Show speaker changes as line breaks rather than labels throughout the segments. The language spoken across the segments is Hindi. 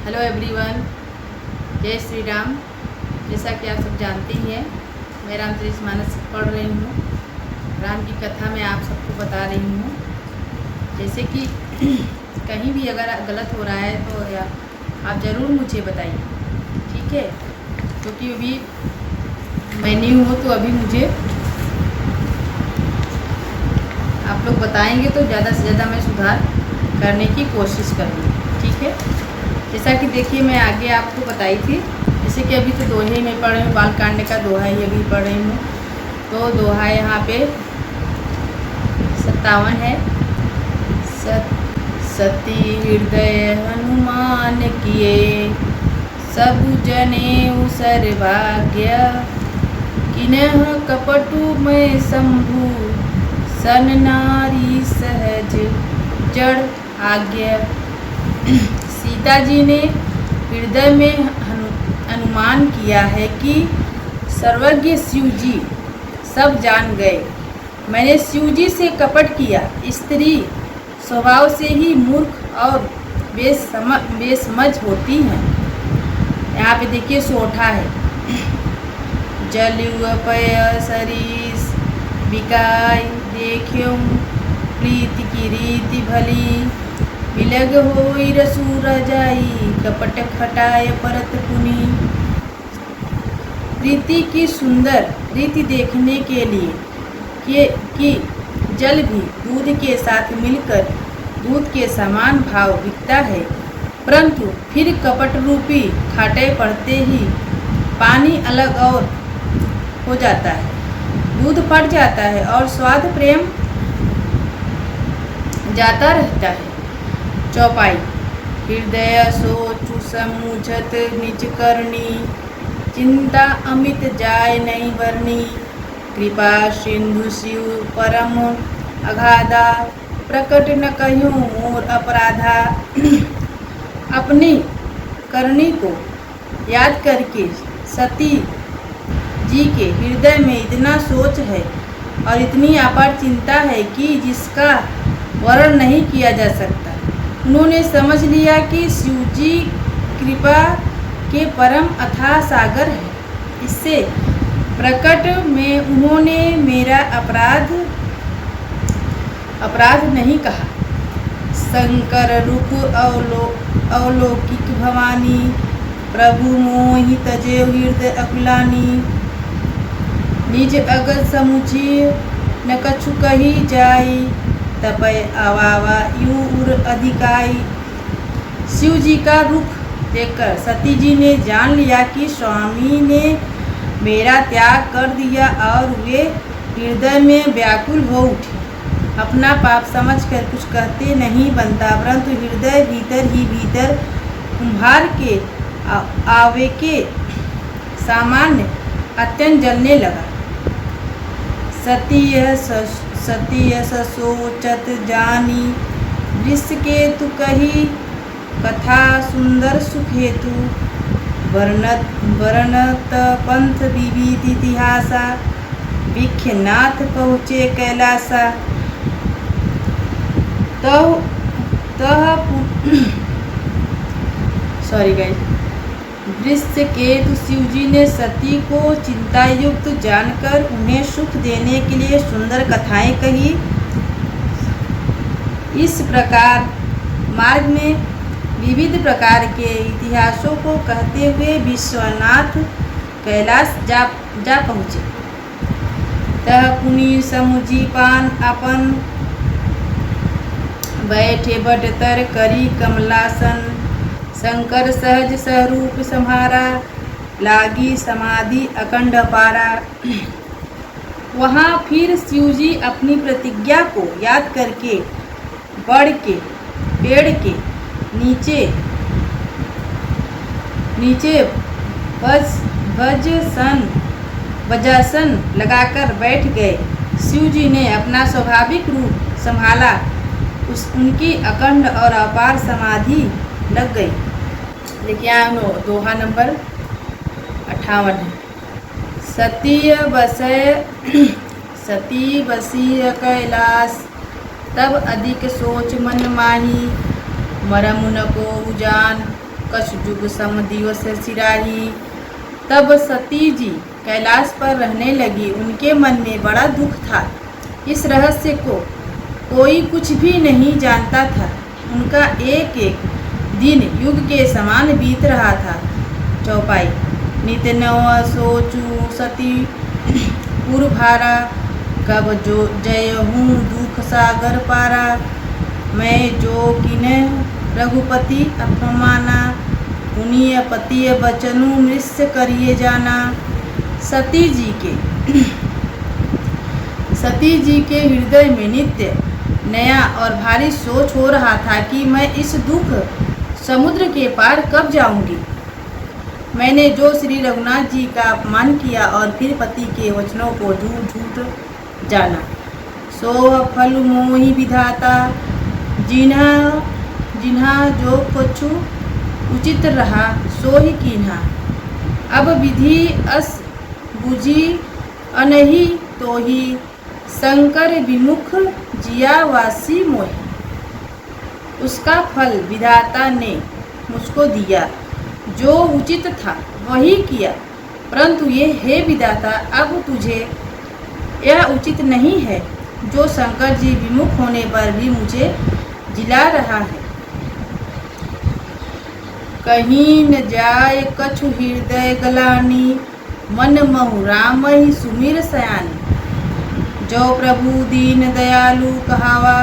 हेलो एवरीवन, जय श्री राम। जैसा कि आप सब जानते ही हैं, मैं रामचरितमानस पढ़ रही हूँ। राम की कथा मैं आप सबको बता रही हूँ। जैसे कि कहीं भी अगर गलत हो रहा है तो आप ज़रूर मुझे बताइए, ठीक है? क्योंकि अभी मैं न्यू हूँ तो अभी मुझे आप लोग बताएंगे तो ज़्यादा से ज़्यादा मैं सुधार करने की कोशिश करूँगी, ठीक है? जैसा कि देखिए, मैं आगे आपको बताई थी, जैसे कि अभी तो दोहे में पढ़ रही हूँ, बाल काटने का दोहा ही अभी पढ़ रही हूँ। तो दोहा यहाँ पे 57 है। सती हृदय हनुमान किए, सब जने उसर भाग्य, किन्ह कपटु में शंभु, सन नारी सहज जड़ आज्ञा। सीता जी ने हृदय में अनुमान किया है कि सर्वज्ञ शिव जी सब जान गए। मैंने शिव जी से कपट किया। स्त्री स्वभाव से ही मूर्ख और बेसमझ होती हैं। यहाँ पे देखिए सोठा है। जलयुग पय सरीस बिकाय, देखियो प्रीति की रीति भली, बिलग होई रसूर जाई, कपट खटाए परत पुनी। प्रीति की सुंदर रीति देखने के लिए कि जल भी दूध के साथ मिलकर दूध के समान भाव बिकता है, परंतु फिर कपट रूपी खाटे पड़ते ही पानी अलग और हो जाता है, दूध फट जाता है और स्वाद प्रेम जाता रहता है। चौपाई। हृदय सोचु समुझत निज करनी, चिंता अमित जाय नहीं बरनी, कृपा सिंधु शिव परम अगाधा, प्रकट न कह्यूं मोर अपराधा। अपनी करनी को याद करके सती जी के हृदय में इतना सोच है और इतनी अपार चिंता है कि जिसका वर्णन नहीं किया जा सकता। उन्होंने समझ लिया कि शिव जी कृपा के परम अथाह सागर है। इससे प्रकट में उन्होंने मेरा अपराध नहीं कहा। शंकर रूप अवलौकिक भवानी, प्रभु मोहि तजे हृदय अकुलानी, निज अगत समुझी न कछु कही जाई, तपय आवावा यू उर अधिकाई। शिव जी का रुख देखकर सती जी ने जान लिया कि स्वामी ने मेरा त्याग कर दिया और वे हृदय में व्याकुल हो उठे। अपना पाप समझकर कुछ कहते नहीं बनता, परंतु हृदय भीतर ही भीतर कुम्हार के आवे के सामान्य अत्यंत जलने लगा। सती सोचत जानी, वृष के तु कही कथा सुंदर सुखेतु, वर्णत पंथ विविध इतिहासा, विख्यानाथ पहुँचे कैलासा। Sorry guys. वृषकेतु शिव जी ने सती को चिंतायुक्त जानकर उन्हें सुख देने के लिए सुंदर कथाएं कही। इस प्रकार मार्ग में विविध प्रकार के इतिहासों को कहते हुए विश्वनाथ कैलाश जा पहुँचे। तह पुनि समुझी पान अपन, बैठे बटतर करी कमलासन, शंकर सहज स्वरूप सम्हारा, लागी समाधि अखंड पारा। वहाँ फिर शिव जी अपनी प्रतिज्ञा को याद करके बढ़ के पेड़ के नीचे वज्रासन लगाकर बैठ गए। शिव जी ने अपना स्वाभाविक रूप संभाला। उनकी अखंड और अपार समाधि लग गई। देखिए दोहा नंबर 58 है। सती बसी कैलाश, तब अधिक सोच मन माही, मरम न को जान, कछ जुग सम दिवस सिराही। तब सती जी कैलाश पर रहने लगी। उनके मन में बड़ा दुख था। इस रहस्य को कोई कुछ भी नहीं जानता था। उनका एक एक दिन युग के समान बीत रहा था। चौपाई। नित नव सोचू सती पुरभारा, कब जो जय हूँ दुख सागर पारा। मैं जो किन रघुपति अपमाना, पुनीय पति बचनु मृष्य करिए जाना। सती जी के हृदय में नित्य नया और भारी सोच हो रहा था कि मैं इस दुख समुद्र के पार कब जाऊंगी। मैंने जो श्री रघुनाथ जी का अपमान किया और फिर पति के वचनों को झूठ जाना, सो फल मोहि विधाता। जिन्हा जो कुछ उचित रहा सो ही कीन्हा। अब विधि अस बुझी अनहि तो ही, शंकर विमुख जिया वासी मोहि। उसका फल विधाता ने मुझको दिया, जो उचित था वही किया, परंतु ये हे विधाता, अब तुझे यह उचित नहीं है जो शंकर जी विमुख होने पर भी मुझे जिला रहा है। कहीं न जाए कछु हृदय गलानी, मन महु राम ही सुमिर सयानी। जो प्रभु दीन दयालु कहावा,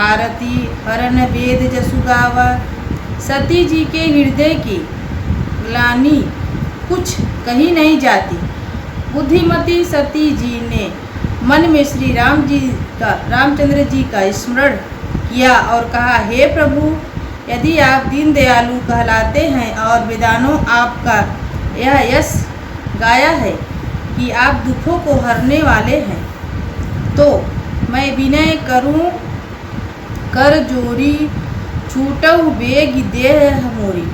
आरती हरन वेद जसु गावा। सती जी के हृदय की ग्लानि कुछ कही नहीं जाती। बुद्धिमती सती जी ने मन में श्री रामचंद्र जी का स्मरण किया और कहा, हे प्रभु, यदि आप दीन दयालु कहलाते हैं और वेदानों आपका यह यश गाया है कि आप दुखों को हरने वाले हैं, तो मैं विनय करूं कर जोरी, छूटहु बेग देह मोरी।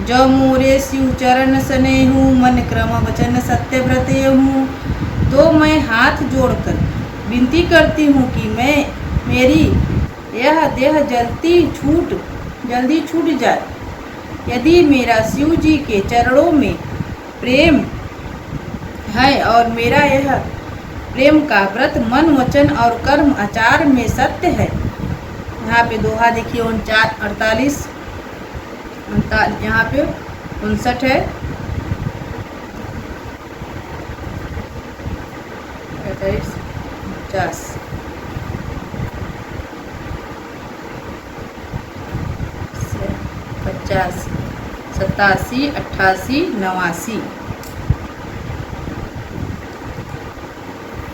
जो मोरे शिव चरण स्नेहु, मन क्रम वचन सत्य व्रते हूँ। तो मैं हाथ जोड़कर विनती करती हूँ कि मेरी यह देह जल्दी छूट जाए। यदि मेरा शिव जी के चरणों में प्रेम है और मेरा यह प्रेम का व्रत मन वचन और कर्म आचार में सत्य है। यहाँ पे दोहा देखिए 48, यहाँ पे 59 है। 50, 87, 88, 89,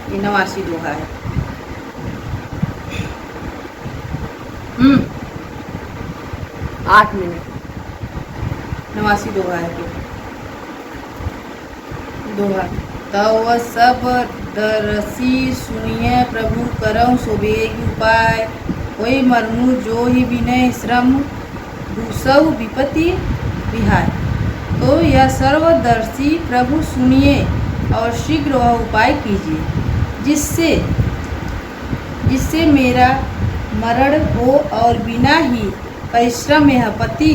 ये 89 दोहा है। 8 मिनट 89 दोहा है। दोहा। तव सब दरसी सुनिए प्रभु करऊँ सुबेग उपाय। होई मरनु जो ही विनय श्रम, दूसव विपत्ति विहार। तो यह सर्वदर्शी प्रभु सुनिए और शीघ्र वह उपाय कीजिए, जिससे मेरा मरण हो और बिना ही परिश्रम यह पति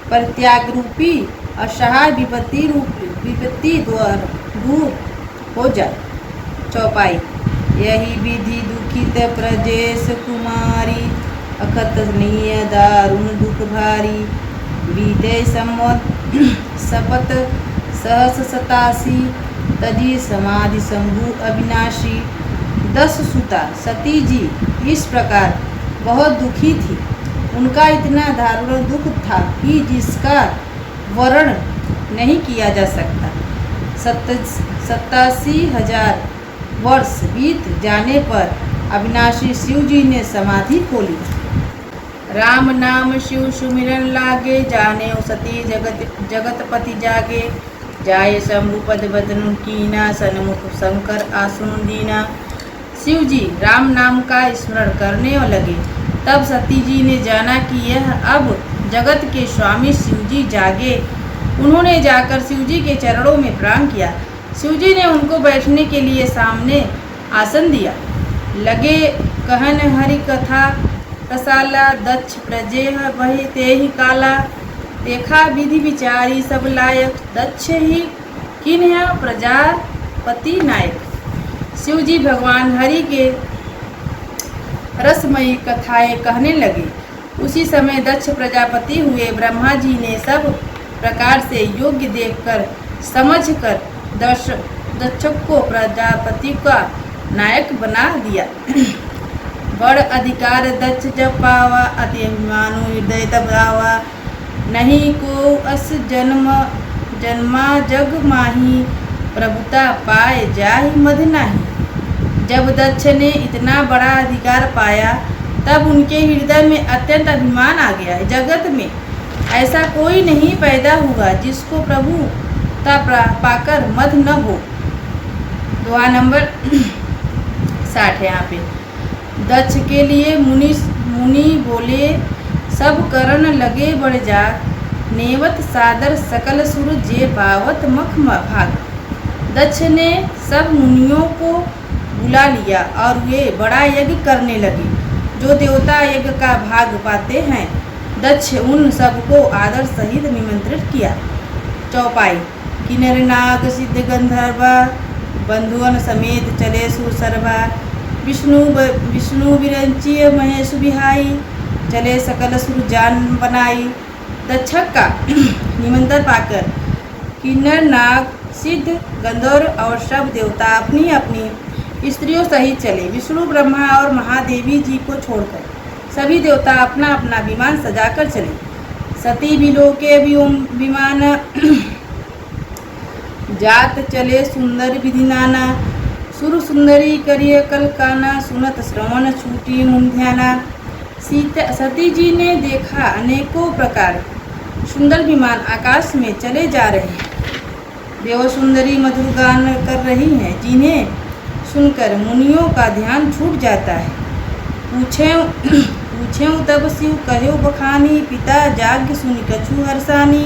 परित्याग रूपी असहाय विपत्ति दूर हो जाए। चौपाई। यही विधि दुखित प्रजेश कुमारी, अखतनीय दारुण दुख भारी। बीते संवत सपत सहस 87, तजी समाधि शंभु अविनाशी। 10 सुता सती जी इस प्रकार बहुत दुखी थी। उनका इतना दारुण दुख था कि जिसका वर्णन नहीं किया जा सकता। 87,000 वर्ष बीत जाने पर अविनाशी शिव जी ने समाधि खोली। राम नाम शिव सुमिरन लागे, जाने सती जगतपति जागे। जाए शंभु पद बदनु कीना, सन्मुख शंकर आसुन दीना। शिव जी राम नाम का स्मरण करने लगे। तब सती जी ने जाना कि यह अब जगत के स्वामी शिव जी जागे। उन्होंने जाकर शिव जी के चरणों में प्रणाम किया। शिव जी ने उनको बैठने के लिए सामने आसन दिया। लगे कहन हरि कथा रसाला, दक्ष प्रजेह वही ते ही काला। देखा विधि विचारी सब लायक, दक्ष ही किन्ह प्रजापति नायक। शिव जी भगवान हरि के रसमयी कथाएं कहने लगे। उसी समय दक्ष प्रजापति हुए। ब्रह्मा जी ने सब प्रकार से योग्य देखकर समझकर दक्ष को प्रजापति का नायक बना दिया। बड़ अधिकार दक्ष जब पावा, अति अभिमानु हृदय तब आवा। नहीं को अस जन्मा जग माही, प्रभुता पाए जाहि मध नाही। जब दक्ष ने इतना बड़ा अधिकार पाया तब उनके हृदय में अत्यंत अभिमान आ गया। जगत में ऐसा कोई नहीं पैदा हुआ जिसको प्रभुता पाकर मध न हो। दुआ नंबर 60 यहाँ पे। दक्ष के लिए मुनि बोले, सब करण लगे बढ़ जाग। नेवत सादर सकल सुर जे पावत मख भाग। दक्ष ने सब मुनियों को बुला लिया और वे बड़ा यज्ञ करने लगे। जो देवता यज्ञ का भाग पाते हैं, दक्ष उन सबको आदर सहित निमंत्रित किया। चौपाई। किन्नर नाग सिद्ध गंधर्वा, बंधुअन समेत चले सुरसरवा। विष्णु विरंचिय महेश बिहाई, चले सकल सुर जान बनाई। दक्ष का निमंत्रण पाकर किन्नर नाग सिद्ध गंधर्व और सब देवता अपनी अपनी स्त्रियों सहित चले। विष्णु ब्रह्मा और महादेवी जी को छोड़कर सभी देवता अपना अपना विमान सजाकर चले। सती बिलो के विमान जात चले सुंदर विधि नाना। सुर सुंदरी करिय कलकाना, सुनत श्रवण छूटी मुन ध्याना। सती जी ने देखा अनेकों प्रकार सुंदर विमान आकाश में चले जा रहे हैं। देव सुंदरी मधुर गान कर रही हैं, जिन्हें सुनकर मुनियों का ध्यान छूट जाता है। पूछे तब शिव कहो बखानी, पिता जाग्ञ सुनि कछु हर्षानी।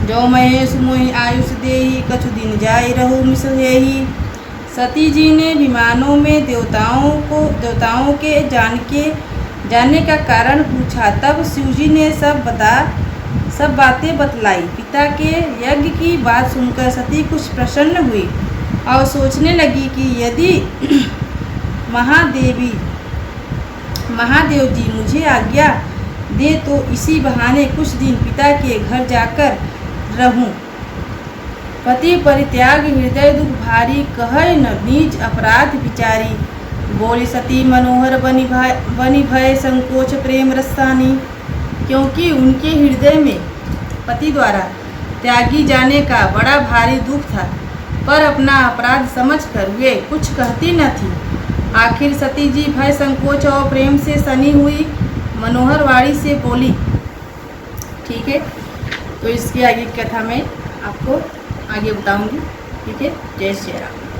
जो महेश मोहि आयुष देहि, कछु दिन जाय रहु मिसहेहि। सती जी ने विमानों में देवताओं के जानने का कारण पूछा। तब शिव जी ने सब बातें बतलाई। पिता के यज्ञ की बात सुनकर सती कुछ प्रसन्न हुई और सोचने लगी कि यदि महादेव जी मुझे आज्ञा दे तो इसी बहाने कुछ दिन पिता के घर जाकर रहूं। पति परित्याग हृदय दुख भारी, कहे न नीच अपराध विचारी। बोली सती मनोहर बनी भय संकोच प्रेम रसानी। क्योंकि उनके हृदय में पति द्वारा त्यागी जाने का बड़ा भारी दुख था, पर अपना अपराध समझकर वे कुछ कहती न थी। आखिर सती जी भय संकोच और प्रेम से सनी हुई मनोहर वाणी से बोली। ठीक है, तो इसकी आगे की कथा मैं आपको आगे बताऊंगी। ठीक है, जय श्री राम।